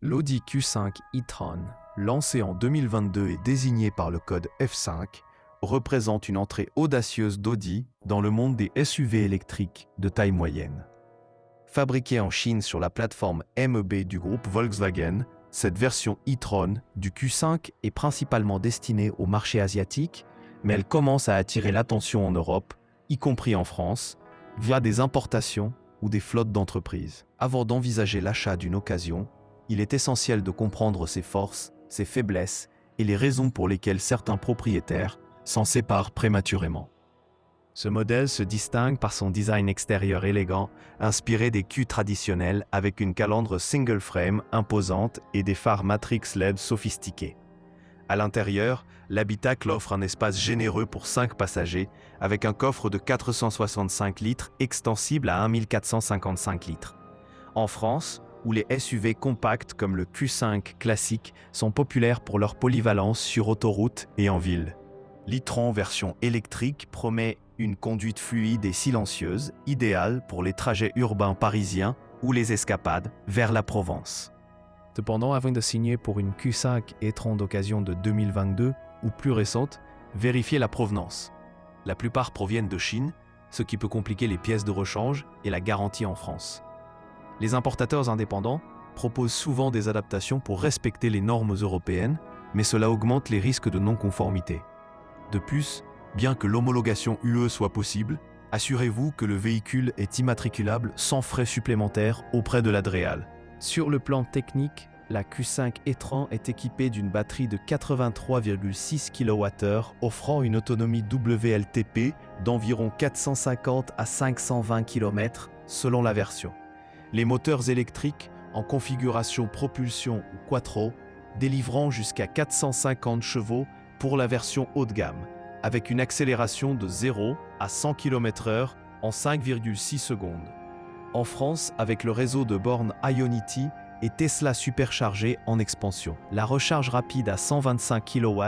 L'Audi Q5 e-tron, lancé en 2022 et désigné par le code F5, représente une entrée audacieuse d'Audi dans le monde des SUV électriques de taille moyenne. Fabriquée en Chine sur la plateforme MEB du groupe Volkswagen, cette version e-tron du Q5 est principalement destinée au marché asiatique, mais elle commence à attirer l'attention en Europe, y compris en France, via des importations ou des flottes d'entreprises. Avant d'envisager l'achat d'une occasion, il est essentiel de comprendre ses forces, ses faiblesses et les raisons pour lesquelles certains propriétaires s'en séparent prématurément. Ce modèle se distingue par son design extérieur élégant, inspiré des Q traditionnels avec une calandre single frame imposante et des phares Matrix LED sophistiqués. À l'intérieur, l'habitacle offre un espace généreux pour 5 passagers avec un coffre de 465 litres extensible à 1455 litres. En France, où les SUV compacts comme le Q5 classique sont populaires pour leur polyvalence sur autoroute et en ville. L'e-tron version électrique promet une conduite fluide et silencieuse, idéale pour les trajets urbains parisiens ou les escapades vers la Provence. Cependant, avant de signer pour une Q5 e-tron d'occasion de 2022 ou plus récente, vérifiez la provenance. La plupart proviennent de Chine, ce qui peut compliquer les pièces de rechange et la garantie en France. Les importateurs indépendants proposent souvent des adaptations pour respecter les normes européennes, mais cela augmente les risques de non-conformité. De plus, bien que l'homologation UE soit possible, assurez-vous que le véhicule est immatriculable sans frais supplémentaires auprès de la DREAL. Sur le plan technique, la Q5 e-tron est équipée d'une batterie de 83,6 kWh offrant une autonomie WLTP d'environ 450 à 520 km selon la version. Les moteurs électriques en configuration propulsion ou quattro délivrant jusqu'à 450 chevaux pour la version haut de gamme, avec une accélération de 0 à 100 km/h en 5,6 secondes. En France, avec le réseau de bornes Ionity et Tesla superchargé en expansion. La recharge rapide à 125 kW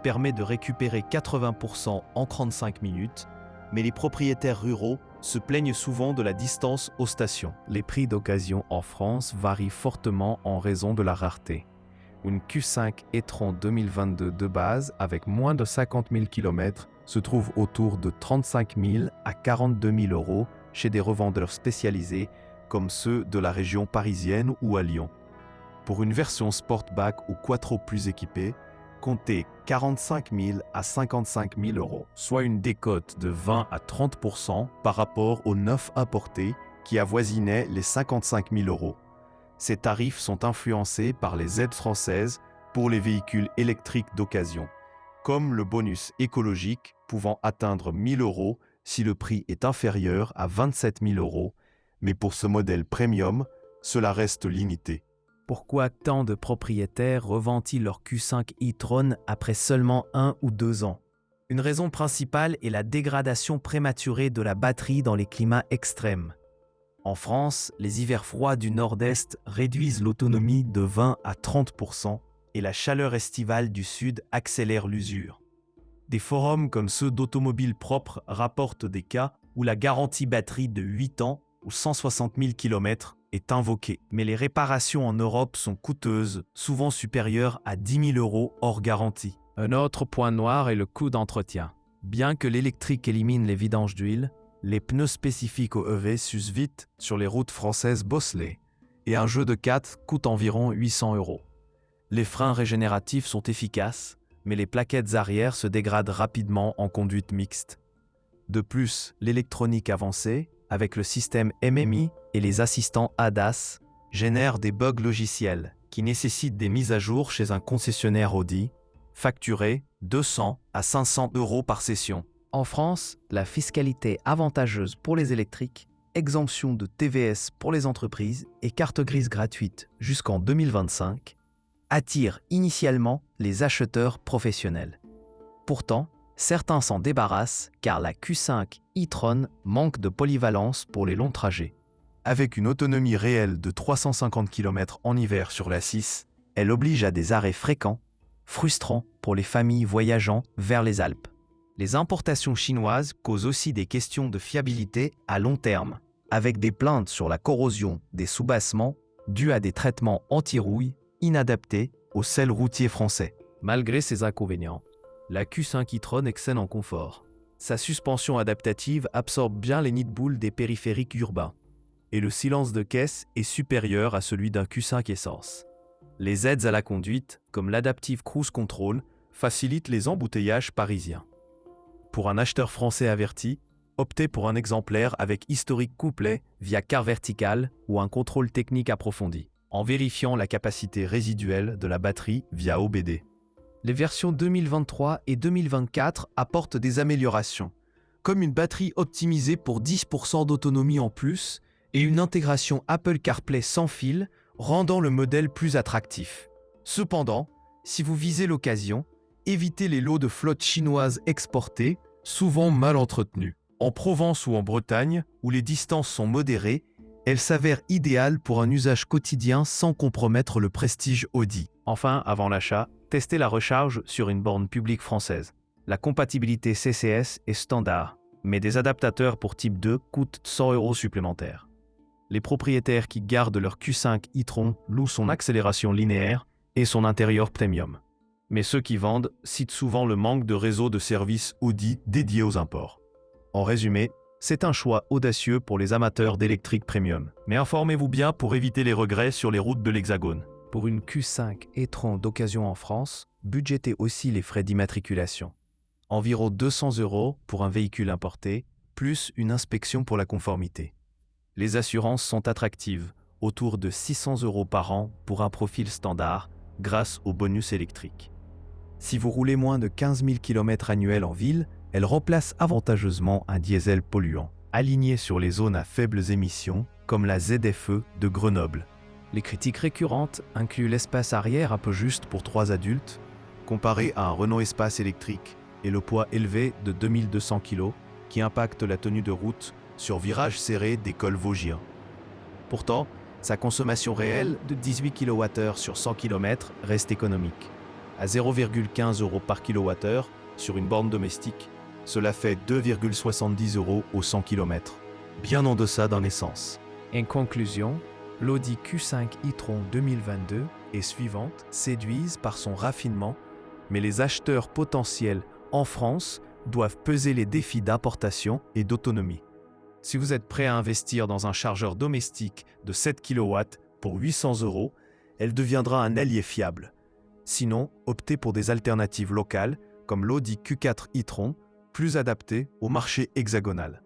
permet de récupérer 80% en 35 minutes, mais les propriétaires ruraux se plaignent souvent de la distance aux stations. Les prix d'occasion en France varient fortement en raison de la rareté. Une Q5 e-tron 2022 de base avec moins de 50 000 km se trouve autour de 35 000 à 42 000 euros chez des revendeurs spécialisés comme ceux de la région parisienne ou à Lyon. Pour une version Sportback ou Quattro plus équipée, comptez 45 000 à 55 000 euros, soit une décote de 20 à 30% par rapport au neuf importé qui avoisinait les 55 000 euros. Ces tarifs sont influencés par les aides françaises pour les véhicules électriques d'occasion, comme le bonus écologique pouvant atteindre 1 000 euros si le prix est inférieur à 27 000 euros, mais pour ce modèle premium, cela reste limité. Pourquoi tant de propriétaires revendent-ils leur Q5 e-tron après seulement 1 ou 2 ans? Une raison principale est la dégradation prématurée de la batterie dans les climats extrêmes. En France, les hivers froids du nord-est réduisent l'autonomie de 20 à 30% et la chaleur estivale du sud accélère l'usure. Des forums comme ceux d'Automobile Propre rapportent des cas où la garantie batterie de 8 ans ou 160 000 km est invoquée. Mais les réparations en Europe sont coûteuses, souvent supérieures à 10 000 euros hors garantie. Un autre point noir est le coût d'entretien. Bien que l'électrique élimine les vidanges d'huile, les pneus spécifiques au EV s'usent vite sur les routes françaises bosselées et un jeu de 4 coûte environ 800 euros. Les freins régénératifs sont efficaces, mais les plaquettes arrière se dégradent rapidement en conduite mixte. De plus, l'électronique avancée, avec le système MMI et les assistants ADAS, génère des bugs logiciels qui nécessitent des mises à jour chez un concessionnaire Audi, facturés 200 à 500 euros par session. En France, la fiscalité avantageuse pour les électriques, exemption de TVS pour les entreprises et carte grise gratuite jusqu'en 2025, attire initialement les acheteurs professionnels. Pourtant, certains s'en débarrassent car la Q5 e-tron manque de polyvalence pour les longs trajets. Avec une autonomie réelle de 350 km en hiver sur la 6, elle oblige à des arrêts fréquents, frustrants pour les familles voyageant vers les Alpes. Les importations chinoises causent aussi des questions de fiabilité à long terme, avec des plaintes sur la corrosion des soubassements dû à des traitements anti-rouille inadaptés au sel routier français. Malgré ses inconvénients, la Q5 e-tron excelle en confort. Sa suspension adaptative absorbe bien les nids de boules des périphériques urbains, et le silence de caisse est supérieur à celui d'un Q5 essence. Les aides à la conduite, comme l'Adaptive Cruise Control, facilitent les embouteillages parisiens. Pour un acheteur français averti, optez pour un exemplaire avec historique complet via car vertical ou un contrôle technique approfondi, en vérifiant la capacité résiduelle de la batterie via OBD. Les versions 2023 et 2024 apportent des améliorations, comme une batterie optimisée pour 10% d'autonomie en plus et une intégration Apple CarPlay sans fil, rendant le modèle plus attractif. Cependant, si vous visez l'occasion, évitez les lots de flotte chinoise exportée, souvent mal entretenus. En Provence ou en Bretagne, où les distances sont modérées, elle s'avère idéale pour un usage quotidien sans compromettre le prestige Audi. Enfin, avant l'achat, testez la recharge sur une borne publique française. La compatibilité CCS est standard, mais des adaptateurs pour type 2 coûtent 100 € supplémentaires. Les propriétaires qui gardent leur Q5 e-tron louent son accélération linéaire et son intérieur premium. Mais ceux qui vendent citent souvent le manque de réseau de services Audi dédié aux imports. En résumé, c'est un choix audacieux pour les amateurs d'électrique premium. Mais informez-vous bien pour éviter les regrets sur les routes de l'Hexagone. Pour une Q5 e-tron d'occasion en France, budgétez aussi les frais d'immatriculation. Environ 200 € pour un véhicule importé, plus une inspection pour la conformité. Les assurances sont attractives, autour de 600 € par an pour un profil standard, grâce au bonus électrique. Si vous roulez moins de 15 000 km annuels en ville, elle remplace avantageusement un diesel polluant, aligné sur les zones à faibles émissions, comme la ZFE de Grenoble. Les critiques récurrentes incluent l'espace arrière un peu juste pour 3 adultes, comparé à un Renault Espace électrique, et le poids élevé de 2200 kg, qui impacte la tenue de route sur virage serré des cols vosgiens. Pourtant, sa consommation réelle de 18 kWh sur 100 km reste économique. À 0,15 € par kWh sur une borne domestique, cela fait 2,70 € au 100 km, bien en deçà d'un essence. En conclusion, l'Audi Q5 e-tron 2022 et suivante séduisent par son raffinement, mais les acheteurs potentiels en France doivent peser les défis d'importation et d'autonomie. Si vous êtes prêt à investir dans un chargeur domestique de 7 kW pour 800 €, elle deviendra un allié fiable. Sinon, optez pour des alternatives locales comme l'Audi Q4 e-tron, plus adapté au marché hexagonal.